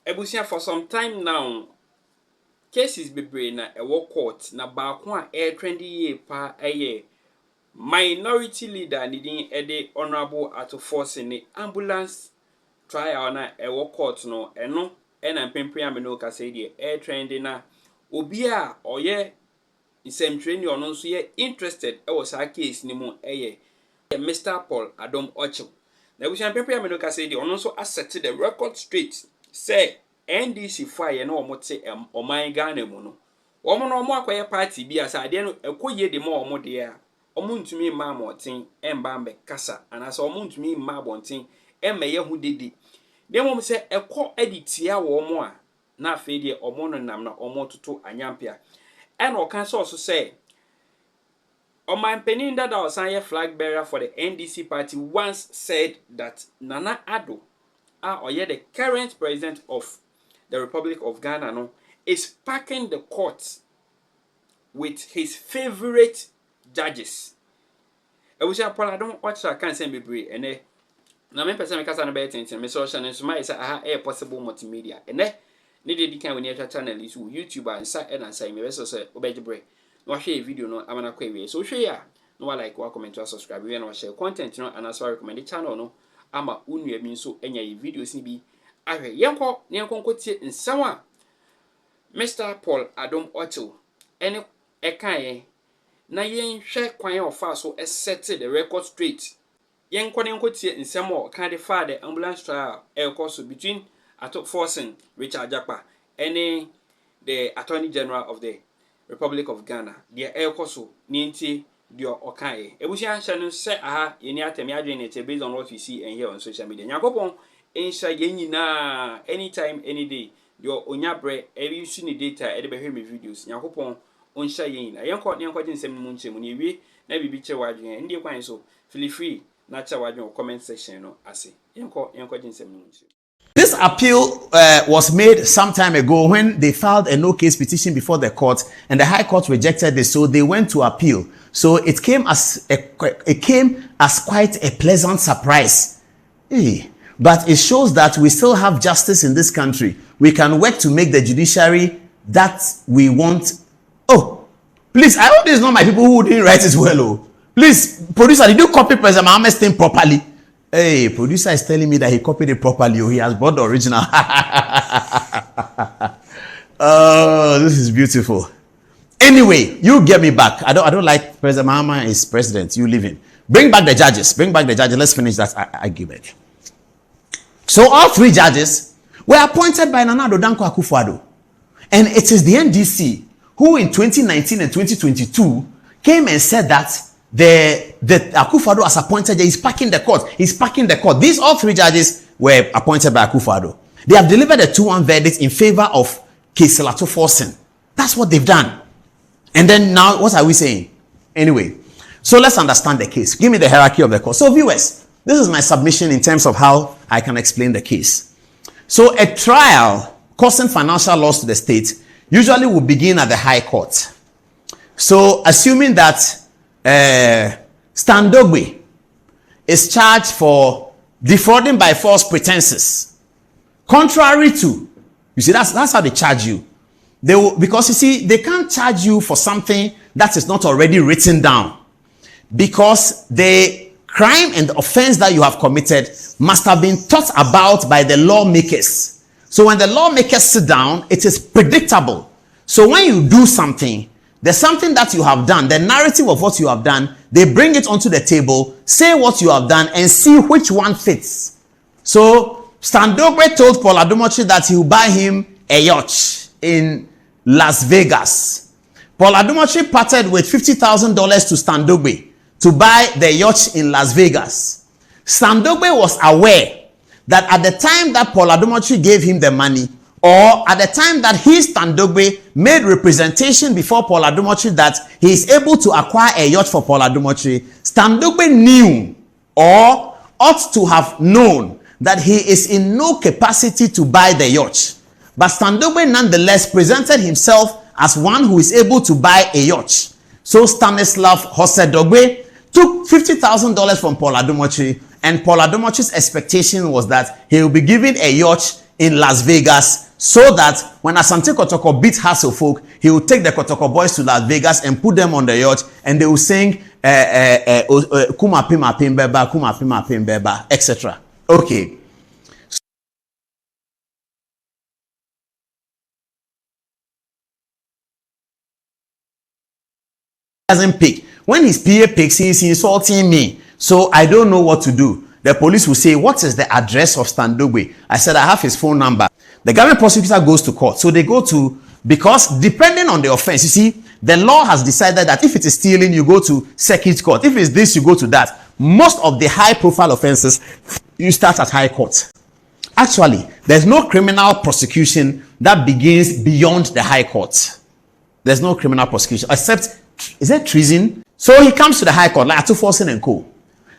Ebusia, for some time now, cases bebre na ewo court na baako a trendy ye pa minority leader needing ede honorable at Forson ni ambulance trial na ewo court no eno ena mpempem ameno ka say de trendy na obi a oye nsɛmtwerɛni ɔno nso yɛ interested ɛwɔ saa case ni mu Mr. Paul Adom Ochil. Na ebusia mpempem ameno ka say de ɔno nso asset the record straight say NDC fire na omote oman Ghana mu no omo no omo akoye party bi asa ade no ekoye de mo omo de a omo ntumi ma moten emba mbe kasa anasa omo ntumi ma bonten emmeye hu dedi de mom se ekọ editia wo omo a na afi de omo no nam na omo toto anyampia and okan so say Oman Penin that was a flag bearer for the NDC party once said that Nana Adom or the current president of the Republic of Ghana no, is packing the court with his favorite judges. I wish I don't watch I can't send me break and na me person make us na better thing me social and so my say possible multimedia and needed can we near channel is YouTube and say me so say obeje break no share video no amana kwa so share no like wa comment or subscribe we no share content no and as recommend the channel no ama unu abi nso enya yi videos ni bi ahwe yenko tie nsam a Mr. Paul Adom Ochil ene ekaye na yen hwe kwan ofa so set the record straight yenko tie nsam o kan de fa the ambulance trial so between Forson Richard Japa ene the Attorney General of the Republic of Ghana the so ninti dio okaye ebusia hye say aha yeni atemi adwen it based on what we see and hear on social media nyakopon insha yenyina anytime any day dio onyabre every use ni data e de behwe me videos nyakopon onsha yenyina yenko gye nsem mu nchemu ne wi na bibi che wadwen ndi kwan so feel free na che wadwen comment section no ase yenko gye nsem mu nchemu. This appeal was made some time ago when they filed a no-case petition before the court, and the High Court rejected this, so they went to appeal. So it came as quite a pleasant surprise. But it shows that we still have justice in this country. We can work to make the judiciary that we want. Oh, please, I hope this is not my people who didn't write it well. Oh, please, producer, did you copy President Mohammed's thing properly? Hey, producer is telling me that he copied it properly. Oh, he has bought the original. Oh, this is beautiful. Anyway, you get me back. I don't like President Mahama is president. You leave him. Bring back the judges. Bring back the judges. Let's finish that. I give it. So all three judges were appointed by Nana Addo Dankwa Akufo-Addo. And it is the NDC who in 2019 and 2022 came and said that the Akufo-Addo as appointed judge is packing the court. He's packing the court. These all three judges were appointed by Akufo-Addo. They have delivered a 2-1 verdict in favor of Keselato Forson. That's what they've done. And then now, what are we saying? Anyway, so let's understand the case. Give me the hierarchy of the court. So viewers, this is my submission in terms of how I can explain the case. So a trial causing financial loss to the state usually will begin at the High Court. So assuming that Stan Dogbe is charged for defrauding by false pretenses, contrary to, you see, that's how they charge you. They will, because you see, they can't charge you for something that is not already written down, because the crime and the offense that you have committed must have been thought about by the lawmakers. So when the lawmakers sit down, it is predictable. So when you do something, there's something that you have done, the narrative of what you have done, they bring it onto the table, say what you have done, and see which one fits. So Stan Dogbe told Paul Adom Ochil that he will buy him a yacht in Las Vegas. Paul Adom Ochil parted with $50,000 to Stan Dogbe to buy the yacht in Las Vegas. Stan Dogbe was aware that at the time that Paul Adom Ochil gave him the money, or at the time that he, Stan Dogbe, made representation before Paul Adom Ochil that he is able to acquire a yacht for Paul Adom Ochil, Stan Dogbe knew or ought to have known that he is in no capacity to buy the yacht. But Stan Dogbe nonetheless presented himself as one who is able to buy a yacht. So Stanislav Worsé Dogbe took $50,000 from Paul Adom Ochil, and Paul Adom Ochil's expectation was that he will be given a yacht in Las Vegas, so that when Asante Kotoko beats Hasselfolk, he will take the Kotoko boys to Las Vegas and put them on the yacht, and they will sing Kuma Pima Pimbeba, Kuma Pima Pimbeba, etc. Okay. Doesn't pick. When his PA picks, he's insulting me. So I don't know what to do. The police will say, what is the address of Standogwe? I said, I have his phone number. The government prosecutor goes to court. So they go to, because depending on the offense, you see, the law has decided that if it is stealing, you go to circuit court. If it's this, you go to that. Most of the high profile offenses, you start at high court. Actually, there's no criminal prosecution that begins beyond the high court. There's no criminal prosecution, except, is it treason? So he comes to the high court, like Adom Forson and co.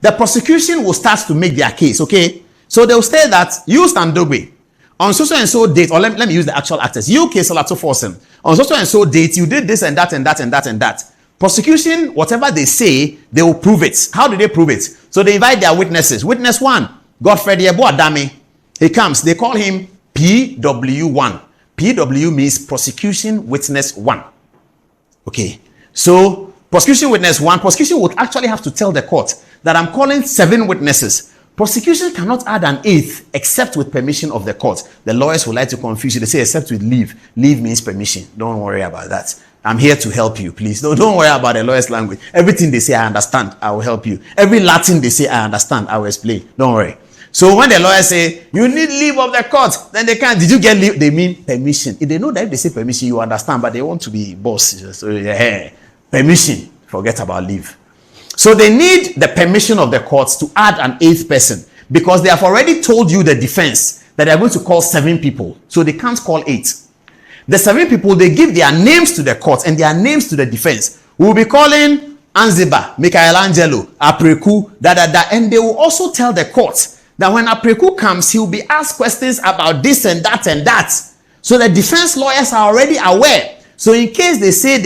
The prosecution will start to make their case, okay? So they'll say that you Standogwe, on so and so date, or let me use the actual actors. You case Adom Forson, on so and so date, you did this and that and that and that and that. Prosecution, whatever they say, they will prove it. How do they prove it? So they invite their witnesses. Witness 1, Godfrey Yebo Adame. He comes, they call him PW1. PW means prosecution witness 1. Okay. So, prosecution witness 1, prosecution would actually have to tell the court that I'm calling 7 witnesses. Prosecution cannot add an 8th except with permission of the court. The lawyers would like to confuse you. They say except with leave. Leave means permission. Don't worry about that. I'm here to help you, please. Don't worry about the lawyer's language. Everything they say, I understand. I will help you. Every Latin they say, I understand. I will explain. Don't worry. So when the lawyers say, you need leave of the court, then they can't. Did you get leave? They mean permission. If they know that if they say permission, you understand, but they want to be boss. So, yeah. Permission, forget about leave. So they need the permission of the courts to add an 8th person, because they have already told you the defense that they are going to call 7 people, so they can't call 8. The 7 people, they give their names to the court and their names to the defense. We will be calling Anziba, Michelangelo, Apreku, and they will also tell the court that when Apreku comes, he will be asked questions about this and that and that. So the defense lawyers are already aware. So in case they say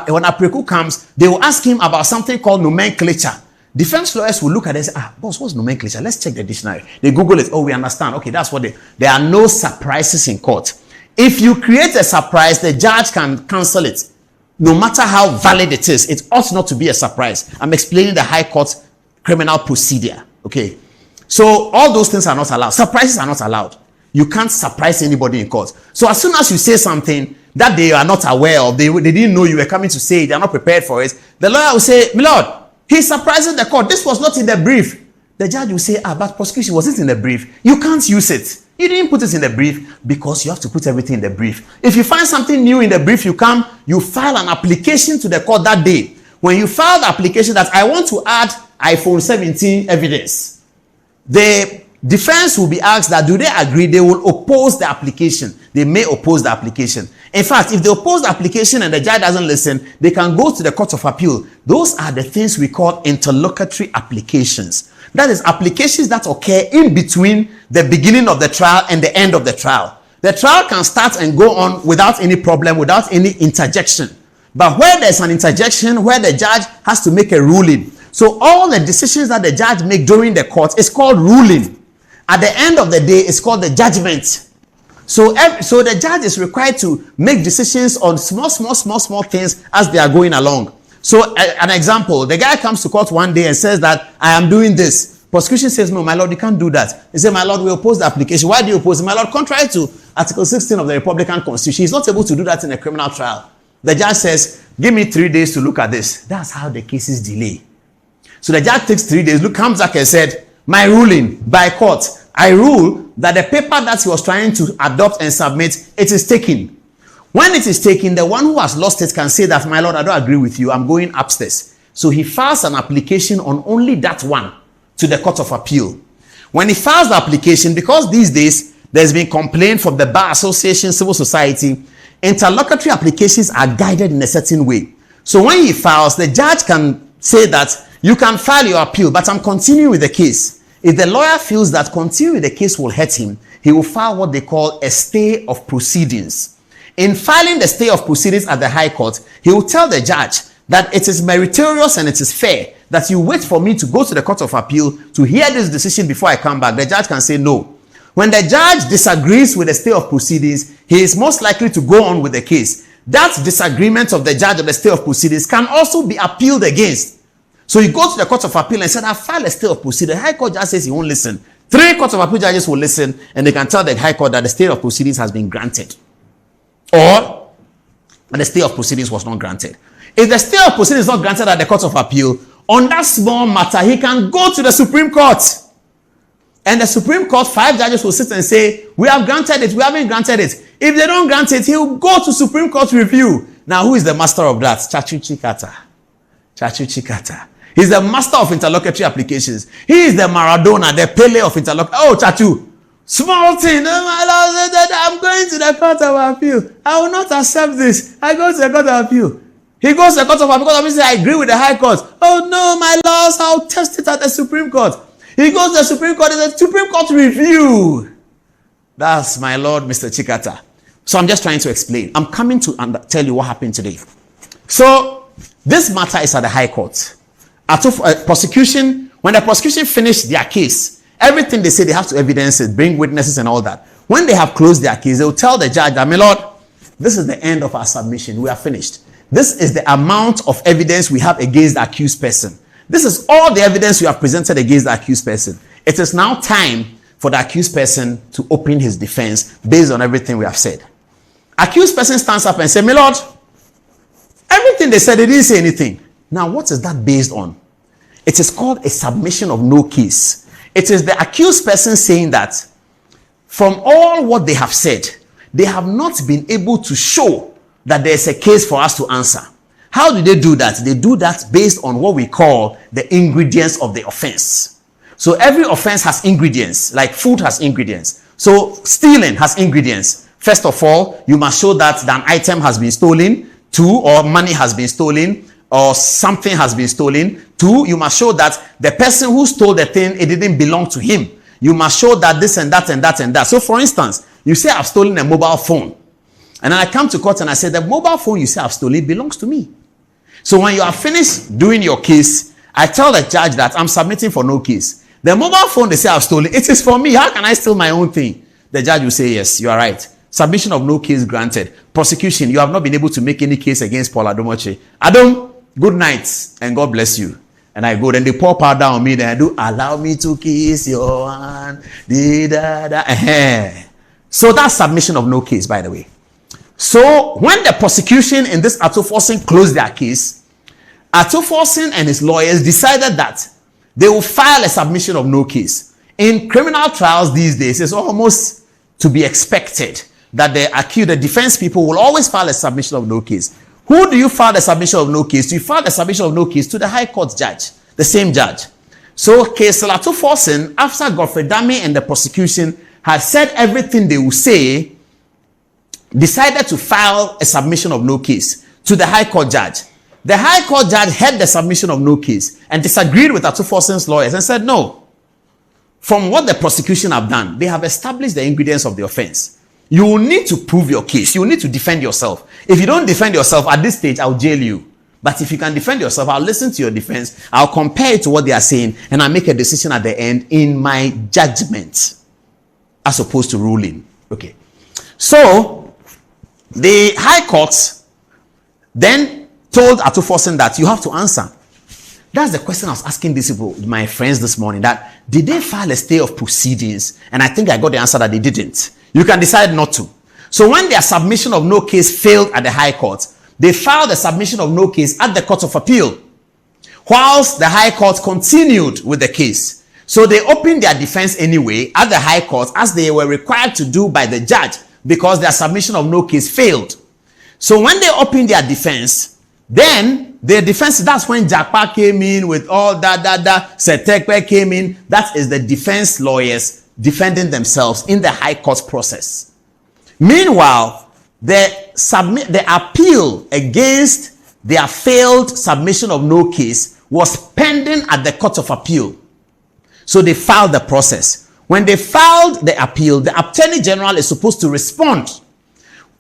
when Apreku comes, they will ask him about something called nomenclature. Defense lawyers will look at it and say, boss, what's nomenclature? Let's check the dictionary. They Google it. Oh, we understand. Okay, that's what there are no surprises in court. If you create a surprise, the judge can cancel it. No matter how valid it is, it ought not to be a surprise. I'm explaining the high court criminal procedure. Okay. So all those things are not allowed. Surprises are not allowed. You can't surprise anybody in court. So as soon as you say something that they are not aware of, they didn't know you were coming to say it, they are not prepared for it, the lawyer will say, my lord, he's surprising the court. This was not in the brief. The judge will say, but prosecution, was it in the brief? You can't use it. You didn't put it in the brief because you have to put everything in the brief. If you find something new in the brief, you file an application to the court that day. When you file the application that I want to add iPhone 17 evidence, the defense will be asked that do they agree they will oppose the application. They may oppose the application. In fact, if they oppose the application and the judge doesn't listen, they can go to the court of appeal. Those are the things we call interlocutory applications. That is applications that occur in between the beginning of the trial and the end of the trial. The trial can start and go on without any problem, without any interjection. But where there's an interjection, where the judge has to make a ruling. So all the decisions that the judge makes during the court is called ruling. At the end of the day, it's called the judgment. So the judge is required to make decisions on small things as they are going along. So an example, the guy comes to court one day and says that I am doing this. Prosecution says, no, my lord, you can't do that. He said, my lord, we oppose the application. Why do you oppose it? My lord, contrary to Article 16 of the Republican Constitution, he's not able to do that in a criminal trial. The judge says, give me 3 days to look at this. That's how the cases delay. So the judge takes 3 days, comes back and said, my ruling by court, I rule that the paper that he was trying to adopt and submit, it is taken. When it is taken, the one who has lost it can say that, my lord, I don't agree with you. I'm going upstairs. So he files an application on only that one to the court of appeal. When he files the application, because these days there's been complaint from the Bar Association, civil society, interlocutory applications are guided in a certain way. So when he files, the judge can say that you can file your appeal, but I'm continuing with the case. If the lawyer feels that continuing with the case will hurt him, he will file what they call a stay of proceedings. In filing the stay of proceedings at the High Court, he will tell the judge that it is meritorious and it is fair that you wait for me to go to the Court of Appeal to hear this decision before I come back. The judge can say no. When the judge disagrees with the stay of proceedings, he is most likely to go on with the case. That disagreement of the judge of the stay of proceedings can also be appealed against. So you go to the court of appeal and say, I filed a stay of proceedings. The High Court judge says he won't listen. 3 courts of appeal judges will listen, and they can tell the High Court that the stay of proceedings has been granted, or the stay of proceedings was not granted. If the stay of proceedings is not granted at the court of appeal, on that small matter, he can go to the Supreme Court. And the Supreme Court, 5 judges will sit and say, we have granted it, we haven't granted it. If they don't grant it, he will go to Supreme Court review. Now, who is the master of that? Chachu Chikata. Chachu Chikata. He's the master of interlocutory applications. He is the Maradona, the Pele of interlocutory. Oh, Chachu. Small thing. I'm going to the court of appeal. I will not accept this. I go to the court of appeal. He goes to the court of appeal because I agree with the High Court. Oh no, my laws, I'll test it at the Supreme Court. He goes to the Supreme Court. It's a Supreme Court review. That's my Lord, Mr. Chikata. So I'm just trying to explain. I'm coming to tell you what happened today. So this matter is at the High Court. Prosecution, when the prosecution finished their case, everything they say they have to evidence it, bring witnesses and all that. When they have closed their case, they will tell the judge that, my Lord, this is the end of our submission. We are finished. This is the amount of evidence we have against the accused person. This is all the evidence we have presented against the accused person. It is now time for the accused person to open his defense based on everything we have said. Accused person stands up and says, my Lord, everything they said, they didn't say anything. Now, what is that based on? It is called a submission of no case. It is the accused person saying that from all what they have said, they have not been able to show that there is a case for us to answer. How do they do that? They do that based on what we call the ingredients of the offense. So every offense has ingredients, like food has ingredients. So stealing has ingredients. First of all, you must show that an item has been stolen. 2, or money has been stolen, or something has been stolen. 2, you must show that the person who stole the thing, it didn't belong to him. You must show that this and that and that and that. So for instance, you say I've stolen a mobile phone. And then I come to court and I say the mobile phone you say I've stolen belongs to me. So when you are finished doing your case, I tell the judge that I'm submitting for no case. The mobile phone they say I've stolen, it is for me. How can I steal my own thing? The judge will say, yes, you are right. Submission of no case granted. Prosecution, you have not been able to make any case against Paul Adomoche. Adom, good night and God bless you. And I go, then they pour powder on me, then I do, allow me to kiss your hand. So that's submission of no case, by the way. So when the prosecution in this Adom Forson closed their case, Adom Forson and his lawyers decided that they will file a submission of no case. In criminal trials these days, it's almost to be expected that the defense people will always file a submission of no case. Who do you file the submission of no case to? You file the submission of no case to the High Court judge, the same judge. So case Adom Forson, after Godfrey Dame and the prosecution had said everything they will say, decided to file a submission of no case to the High Court judge. The High Court judge heard the submission of no case and disagreed with Adom Forson's lawyers and said, no, from what the prosecution have done, they have established the ingredients of the offense. You will need to prove your case. You will need to defend yourself. If you don't defend yourself at this stage, I'll jail you. But if you can defend yourself, I'll listen to your defense. I'll compare it to what they are saying, and I'll make a decision at the end in my judgment, as opposed to ruling. Okay. So the High Court then told Adom Forson that you have to answer. That's the question I was asking these people, my friends, this morning. That did they file a stay of proceedings? And I think I got the answer that they didn't. You can decide not to. So when their submission of no case failed at the High Court, they filed a submission of no case at the Court of Appeal, whilst the High Court continued with the case. So they opened their defense anyway at the High Court, as they were required to do by the judge, because their submission of no case failed. So when they opened their defense, then their defense, that's when Jakpa came in with all that, Setekpe came in. That is the defense lawyers defending themselves in the High Court process. Meanwhile, the appeal against their failed submission of no case was pending at the Court of Appeal. So they filed the process. When they filed the appeal, the Attorney General is supposed to respond.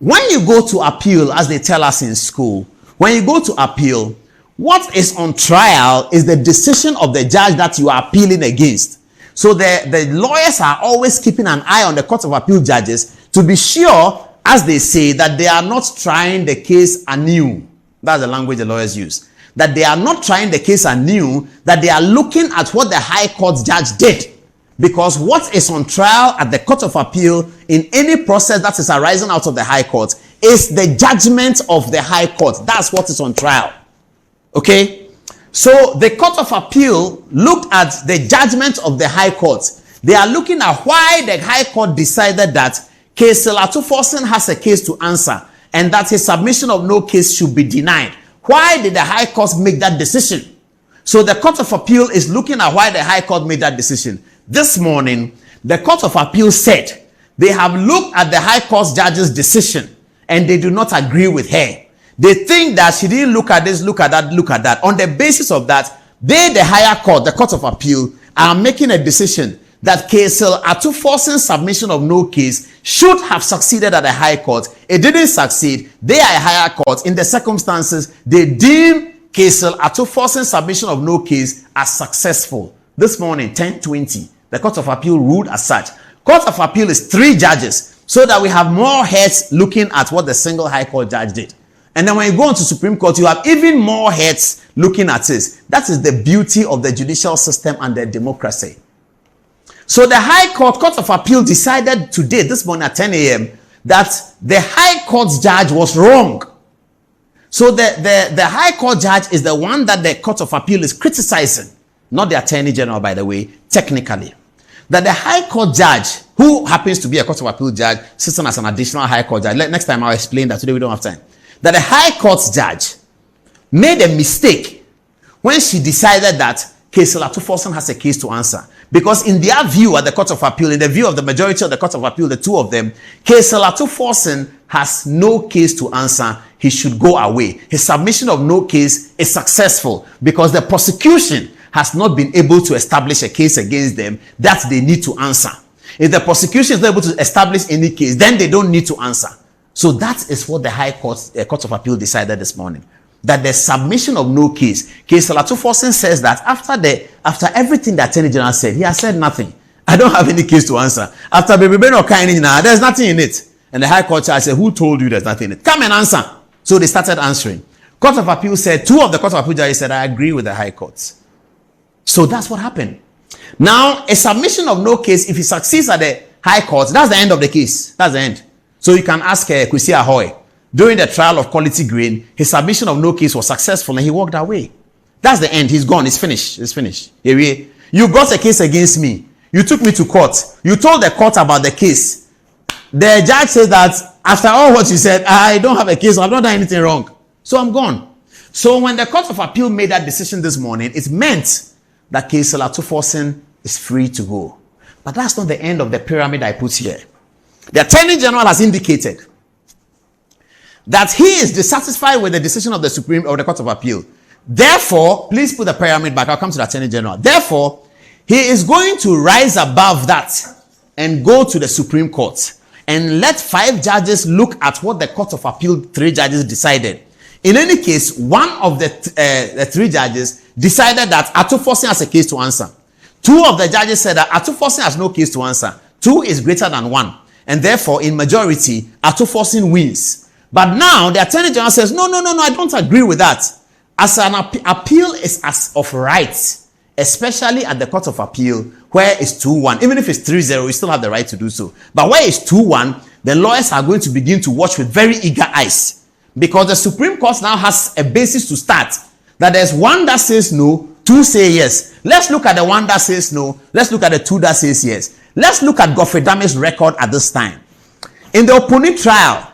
When you go to appeal, as they tell us in school, when you go to appeal, what is on trial is the decision of the judge that you are appealing against. So the lawyers are always keeping an eye on the Court of Appeal judges to be sure, as they say, that they are not trying the case anew. That's the language the lawyers use. That they are not trying the case anew, that they are looking at what the High Court judge did. Because what is on trial at the Court of Appeal in any process that is arising out of the High Court is the judgment of the High Court. That's what is on trial. Okay? So the Court of Appeal looked at the judgment of the High Court. They are looking at why the High Court decided that Forson has a case to answer and that his submission of no case should be denied. Why did the High Court make that decision? So the Court of Appeal is looking at why the High Court made that decision. This morning, the Court of Appeal said they have looked at the High Court judge's decision and they do not agree with her. They think that she didn't look at this, look at that, look at that. On the basis of that, they, the higher court, the Court of Appeal, are making a decision that Forson's submission of no case should have succeeded at the High Court. It didn't succeed. They are a higher court. In the circumstances, they deem Forson's submission of no case as successful. This morning, 10:20, the Court of Appeal ruled as such. Court of Appeal is 3 judges, so that we have more heads looking at what the single High Court judge did. And then when you go on to Supreme Court, you have even more heads looking at this. That is the beauty of the judicial system and the democracy. So the Court of Appeal decided today, this morning at 10 a.m., that the High Court judge was wrong. So the High Court judge is the one that the Court of Appeal is criticizing. Not the Attorney General, by the way, technically. That the High Court judge, who happens to be a Court of Appeal judge, sitting as an additional High Court judge. Next time I'll explain that. Today we don't have time. That the High Court judge made a mistake when she decided that Forson has a case to answer. Because in their view at the Court of Appeal, in the view of the majority of the Court of Appeal, the 2 of them, Forson has no case to answer. He should go away. His submission of no case is successful because the prosecution has not been able to establish a case against them that they need to answer. If the prosecution is not able to establish any case, then they don't need to answer. So that is what the High Court, Court of Appeal decided this morning. That the submission of no case, Forson says that after everything the Attorney General said, he has said nothing. I don't have any case to answer. After Baby Ben or Kaini now, there's nothing in it. And the High Court judge said, who told you there's nothing in it? Come and answer. So they started answering. Court of Appeal said, 2 of the Court of Appeal judges said, I agree with the High Court. So that's what happened. Now, a submission of no case, if he succeeds at the High Court, that's the end of the case. That's the end. So you can ask Kwesi Ahoy. During the trial of Quality Grain, his submission of no case was successful and he walked away. That's the end. He's gone. It's finished. It's finished. You got a case against me. You took me to court. You told the court about the case. The judge said that after all what you said, I don't have a case. I've not done anything wrong. So I'm gone. So when the Court of Appeal made that decision this morning, it meant that Forson is free to go. But that's not the end of the pyramid I put here. The Attorney General has indicated that he is dissatisfied with the decision of the Court of Appeal. Therefore, please put the pyramid back. I'll come to the Attorney General. Therefore, he is going to rise above that and go to the Supreme Court and let 5 judges look at what the Court of Appeal 3 judges decided. In any case, one of the 3 judges decided that Forson has a case to answer. 2 of the judges said that Forson has no case to answer. 2 is greater than 1. And therefore, in majority, Forson wins. But now, the Attorney General says, no, I don't agree with that. As an appeal is as of rights, especially at the Court of Appeal, where it's 2-1. Even if it's 3-0, we still have the right to do so. But where it's 2-1, the lawyers are going to begin to watch with very eager eyes. Because the Supreme Court now has a basis to start. That there's 1 that says no, 2 say yes. Let's look at the 1 that says no. Let's look at the 2 that says yes. Let's look at Godfrey Dame's record at this time. In the Opuni trial,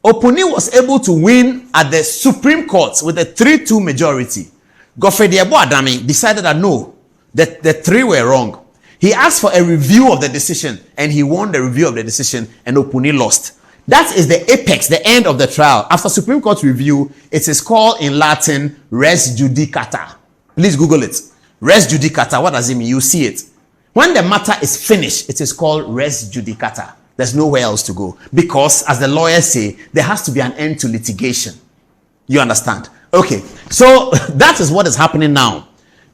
Opuni was able to win at the Supreme Court with a 3-2 majority. Godfrey Adami decided that no, the 3 were wrong. He asked for a review of the decision and he won the review of the decision and Opuni lost. That is the apex, the end of the trial. After Supreme Court review, it is called in Latin res judicata. Please Google it. Res judicata, what does it mean? You see it. When the matter is finished, it is called res judicata. There's nowhere else to go. Because, as the lawyers say, there has to be an end to litigation. You understand? Okay. So, that is what is happening now.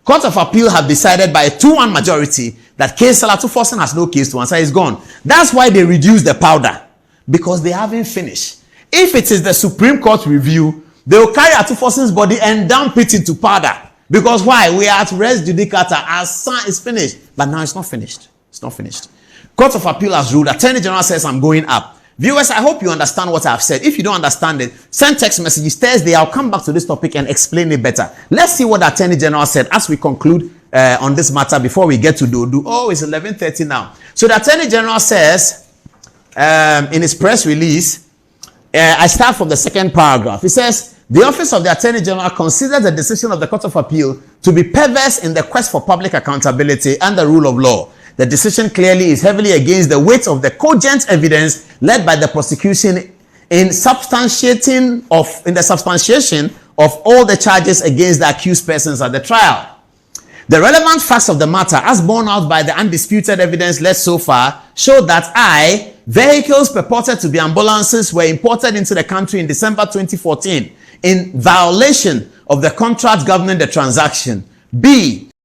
Court of Appeal have decided by a 2-1 majority that case seller to Forson has no case to answer, is gone. That's why they reduce the powder, because they haven't finished. If it is the Supreme Court review, they will carry out to Forson's body and dump it into powder. Because why? We are at res judicata. Our son is finished. But now it's not finished. It's not finished. Court of Appeal has ruled. Attorney General says I'm going up. Viewers, I hope you understand what I've said. If you don't understand it, send text messages Thursday. I'll come back to this topic and explain it better. Let's see what the Attorney General said as we conclude on this matter before we get to Dodo. Oh, it's 11:30 now. So the Attorney General says in his press release, I start from the second paragraph. It says, the Office of the Attorney General considers the decision of the Court of Appeal to be perverse in the quest for public accountability and the rule of law. The decision clearly is heavily against the weight of the cogent evidence led by the prosecution in the substantiation of all the charges against the accused persons at the trial. The relevant facts of the matter, as borne out by the undisputed evidence led so far, show that vehicles purported to be ambulances were imported into the country in December 2014 in violation of the contract governing the transaction. B,